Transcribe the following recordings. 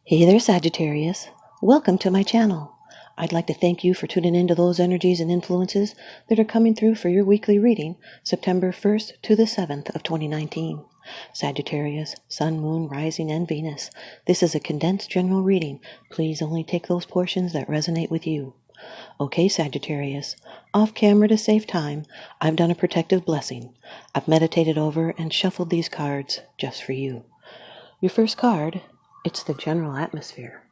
Hey there, Sagittarius. Welcome to my channel. I'd like to thank you for tuning into those energies and influences that are coming through for your weekly reading, September 1st to the 7th of 2019. Sagittarius, Sun, Moon, Rising, and Venus. This is a condensed general reading. Please only take those portions that resonate with you. Okay, Sagittarius, off camera to save time, I've done a protective blessing. I've meditated over and shuffled these cards just for you. Your first card, it's the general atmosphere.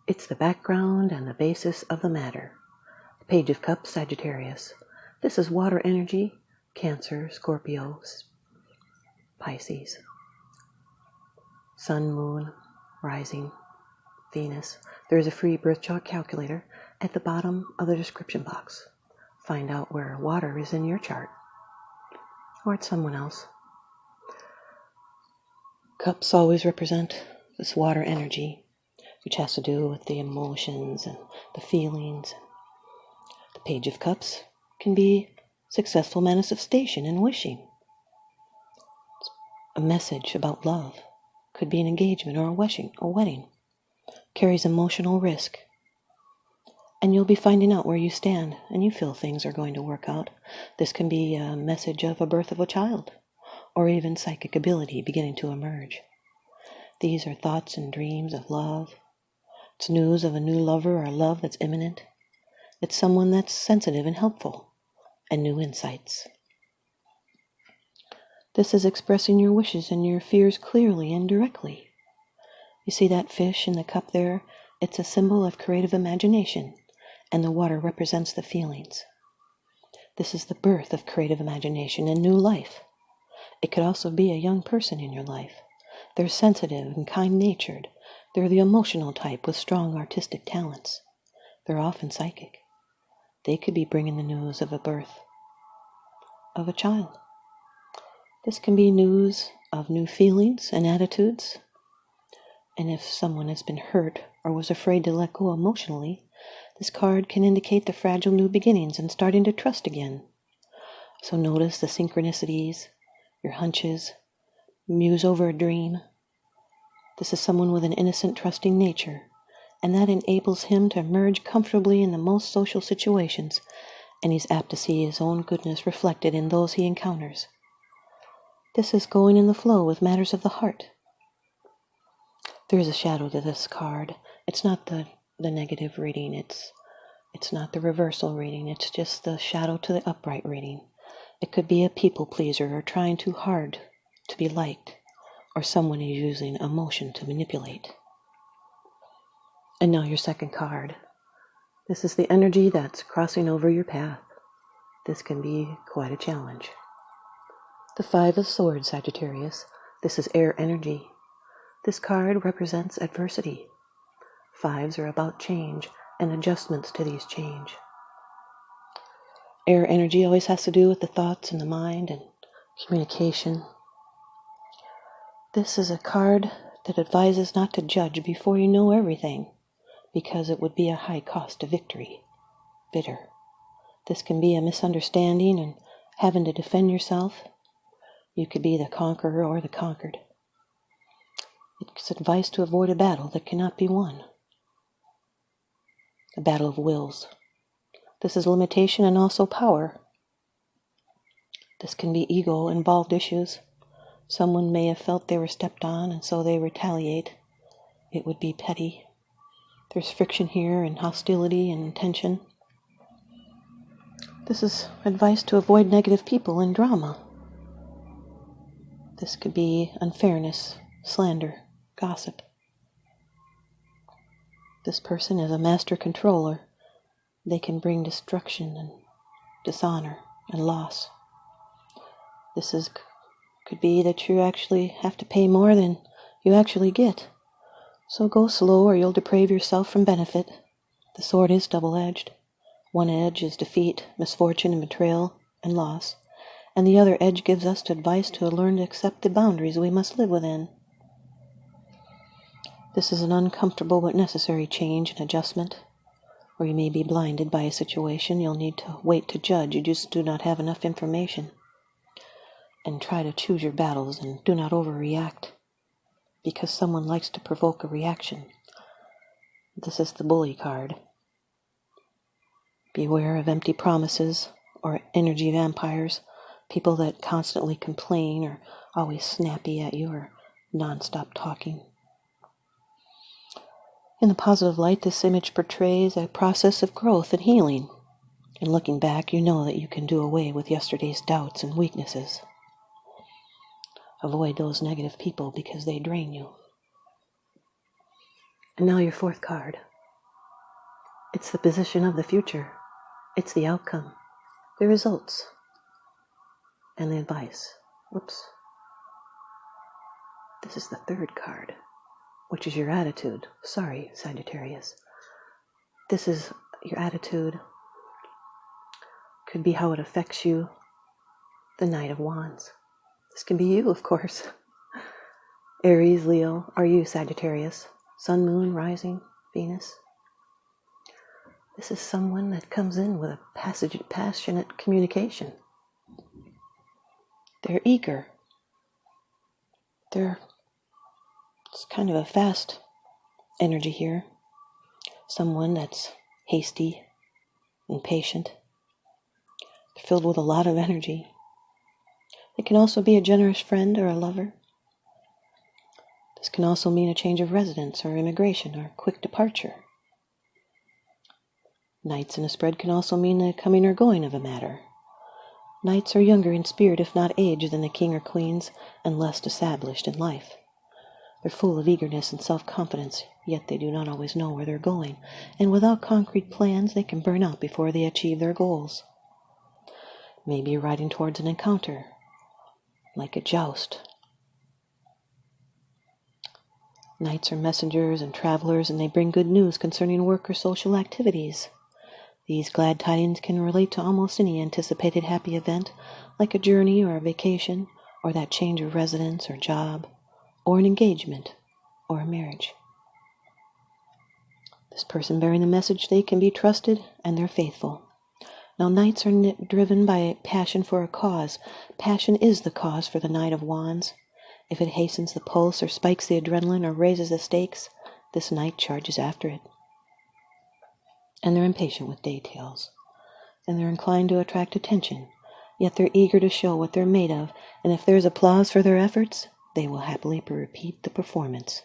It's the background and the basis of the matter. The Page of Cups, Sagittarius. This is water energy, Cancer, Scorpio, Pisces. Sun, Moon, Rising, Venus. There is a free birth chart calculator at the bottom of the description box. Find out where water is in your chart. Or it's someone else. Cups always represent this water energy, which has to do with the emotions and the feelings. The Page of Cups can be successful manifestation and wishing. A message about love. Could be an engagement or a wedding. Carries emotional risk. And you'll be finding out where you stand, and you feel things are going to work out. This can be a message of a birth of a child, or even psychic ability beginning to emerge. These are thoughts and dreams of love. It's news of a new lover or love that's imminent. It's someone that's sensitive and helpful, and new insights. This is expressing your wishes and your fears clearly and directly. You see that fish in the cup there? It's a symbol of creative imagination, and the water represents the feelings. This is the birth of creative imagination and new life. It could also be a young person in your life. They're sensitive and kind-natured. They're the emotional type with strong artistic talents. They're often psychic. They could be bringing the news of a birth of a child. This can be news of new feelings and attitudes. And if someone has been hurt or was afraid to let go emotionally, this card can indicate the fragile new beginnings and starting to trust again. So notice the synchronicities, your hunches, muse over a dream. This is someone with an innocent, trusting nature, and that enables him to emerge comfortably in the most social situations, and he's apt to see his own goodness reflected in those he encounters. This is going in the flow with matters of the heart. There is a shadow to this card. It's not the negative reading. It's not the reversal reading. It's just the shadow to the upright reading. It could be a people pleaser or trying too hard to be liked, or someone is using emotion to manipulate. And now your second card. This is the energy that's crossing over your path. This can be quite a challenge. The Five of Swords, Sagittarius. This is air energy. This card represents adversity. Fives are about change and adjustments to these change. Air energy always has to do with the thoughts and the mind and communication. This is a card that advises not to judge before you know everything, because it would be a high cost to victory. Bitter. This can be a misunderstanding and having to defend yourself. You could be the conqueror or the conquered. It's advice to avoid a battle that cannot be won. A battle of wills. This is limitation and also power. This can be ego-involved issues. Someone may have felt they were stepped on, and so they retaliate. It would be petty. There's friction here and hostility and tension. This is advice to avoid negative people and drama. This could be unfairness, slander, gossip. This person is a master controller. They can bring destruction and dishonor and loss. This could be that you actually have to pay more than you actually get. So go slow or you'll deprave yourself from benefit. The sword is double-edged. One edge is defeat, misfortune, and betrayal, and loss. And the other edge gives us advice to learn to accept the boundaries we must live within. This is an uncomfortable but necessary change and adjustment. Or you may be blinded by a situation. You'll need to wait to judge. You just do not have enough information. And try to choose your battles and do not overreact, because someone likes to provoke a reaction. This is the bully card. Beware of empty promises or energy vampires, people that constantly complain or always snappy at you or non-stop talking. In the positive light, this image portrays a process of growth and healing. And looking back, you know that you can do away with yesterday's doubts and weaknesses. Avoid those negative people because they drain you. And now your fourth card. It's the position of the future. It's the outcome, the results, and the advice. Whoops. This is the third card, which is your attitude. Sorry, Sagittarius. This is your attitude. Could be how it affects you. The Knight of Wands. This can be you, of course. Aries, Leo, or you, Sagittarius. Sun, Moon, Rising, Venus. This is someone that comes in with a passionate communication. They're eager. It's kind of a fast energy here. Someone that's hasty, impatient. They're filled with a lot of energy. They can also be a generous friend or a lover. This can also mean a change of residence or immigration or quick departure. Knights in a spread can also mean the coming or going of a matter. Knights are younger in spirit, if not age, than the king or queens, and less established in life. They're full of eagerness and self-confidence, yet they do not always know where they're going, and without concrete plans, they can burn out before they achieve their goals. Maybe you're riding towards an encounter, like a joust. Knights are messengers and travelers, and they bring good news concerning work or social activities. These glad tidings can relate to almost any anticipated happy event, like a journey or a vacation, or that change of residence or job, or an engagement, or a marriage. This person bearing the message, they can be trusted, and they're faithful. Now, Knights are driven by a passion for a cause. Passion is the cause for the Knight of Wands. If it hastens the pulse or spikes the adrenaline or raises the stakes, this Knight charges after it. And they're impatient with details. And they're inclined to attract attention, yet they're eager to show what they're made of, and if there's applause for their efforts, they will happily repeat the performance.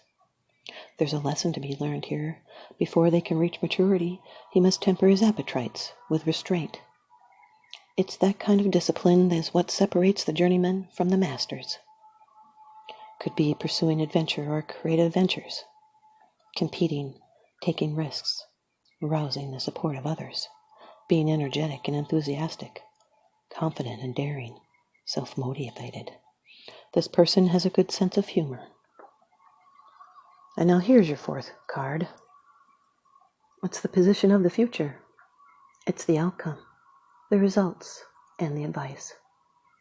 There's a lesson to be learned here. Before they can reach maturity, he must temper his appetites with restraint. It's that kind of discipline that is what separates the journeyman from the masters. Could be pursuing adventure or creative ventures, competing, taking risks, arousing the support of others, being energetic and enthusiastic, confident and daring, self-motivated. This person has a good sense of humor. And now here's your fourth card. What's the position of the future? It's the outcome, the results, and the advice.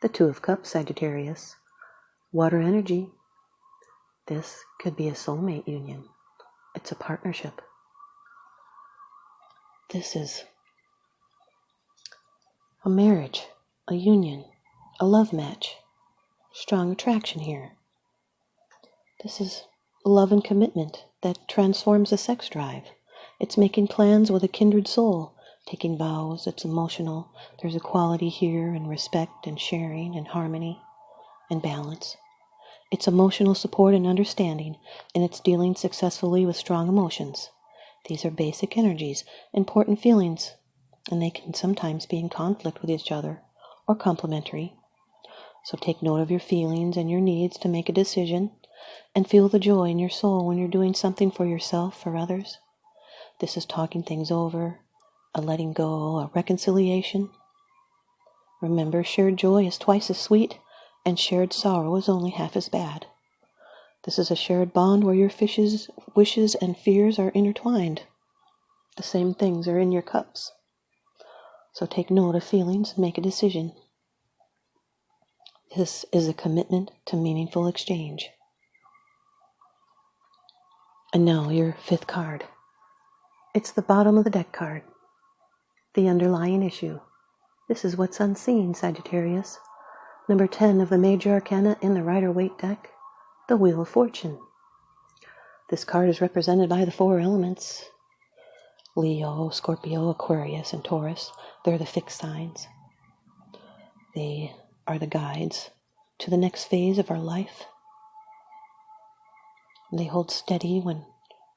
The Two of Cups, Sagittarius. Water energy. This could be a soulmate union. It's a partnership. This is a marriage, a union, a love match. Strong attraction here. This is love and commitment that transforms a sex drive. It's making plans with a kindred soul, taking vows. It's emotional. There's equality here, and respect and sharing and harmony and balance. It's emotional support and understanding, and it's dealing successfully with strong emotions. These are basic energies, important feelings, and they can sometimes be in conflict with each other or complementary. So take note of your feelings and your needs to make a decision, and feel the joy in your soul when you're doing something for yourself or others. This is talking things over, a letting go, a reconciliation. Remember, shared joy is twice as sweet, and shared sorrow is only half as bad. This is a shared bond where your wishes and fears are intertwined. The same things are in your cups. So take note of feelings and make a decision. This is a commitment to meaningful exchange. And now your fifth card. It's the bottom of the deck card. The underlying issue. This is what's unseen, Sagittarius. Number 10 of the major arcana in the Rider-Waite deck, the Wheel of Fortune. This card is represented by the four elements, Leo, Scorpio, Aquarius, and Taurus, they're the fixed signs. They are the guides to the next phase of our life. They hold steady when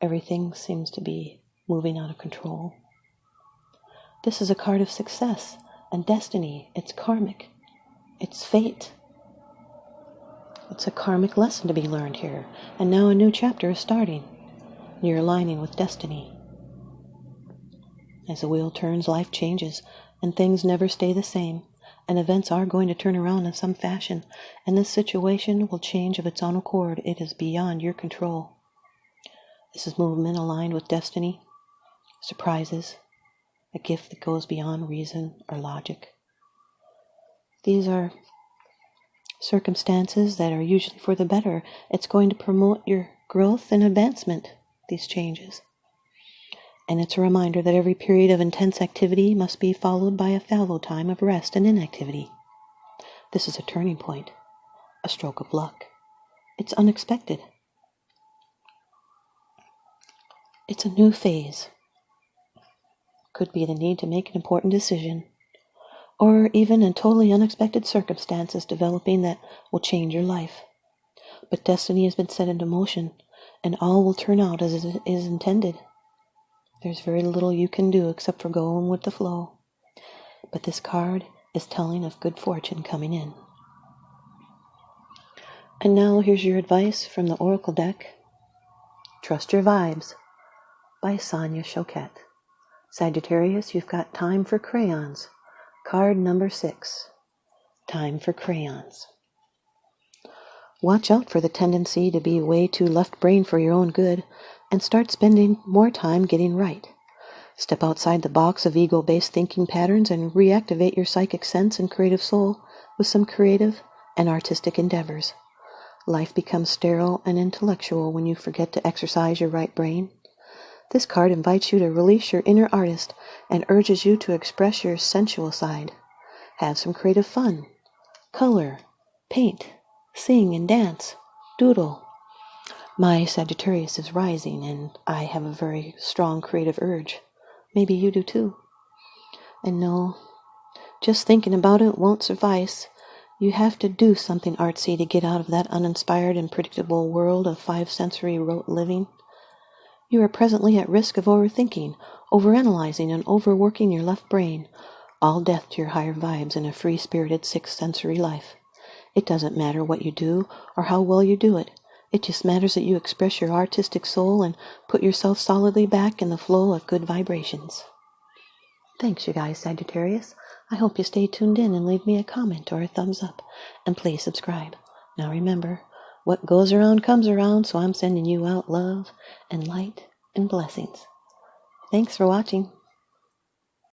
everything seems to be moving out of control. This is a card of success and destiny. It's karmic. It's fate. It's a karmic lesson to be learned here. And now a new chapter is starting. You're aligning with destiny. As the wheel turns, life changes, and things never stay the same. And events are going to turn around in some fashion, and this situation will change of its own accord. It is beyond your control. This is movement aligned with destiny, surprises, a gift that goes beyond reason or logic. These are circumstances that are usually for the better. It's going to promote your growth and advancement, these changes. And it's a reminder that every period of intense activity must be followed by a fallow time of rest and inactivity. This is a turning point, a stroke of luck. It's unexpected. It's a new phase. Could be the need to make an important decision, or even a totally unexpected circumstances developing that will change your life. But destiny has been set into motion, and all will turn out as it is intended. There's very little you can do except for going with the flow. But this card is telling of good fortune coming in. And now here's your advice from the Oracle deck. Trust your vibes by Sonia, Choquette. Sagittarius, you've got time for crayons. Card number 6. Time for crayons. Watch out for the tendency to be way too left brain for your own good, and start spending more time getting right. Step outside the box of ego-based thinking patterns and reactivate your psychic sense and creative soul with some creative and artistic endeavors. Life becomes sterile and intellectual when you forget to exercise your right brain. This card invites you to release your inner artist and urges you to express your sensual side. Have some creative fun. Color, paint, sing and dance, doodle. My Sagittarius is rising, and I have a very strong creative urge. Maybe you do too. And no, just thinking about it won't suffice. You have to do something artsy to get out of that uninspired and predictable world of 5-sensory rote living. You are presently at risk of overthinking, overanalyzing, and overworking your left brain, all death to your higher vibes in a free-spirited 6-sensory life. It doesn't matter what you do or how well you do it. It just matters that you express your artistic soul and put yourself solidly back in the flow of good vibrations. Thanks, you guys, Sagittarius. I hope you stay tuned in and leave me a comment or a thumbs up. And please subscribe. Now remember, what goes around comes around, so I'm sending you out love and light and blessings. Thanks for watching.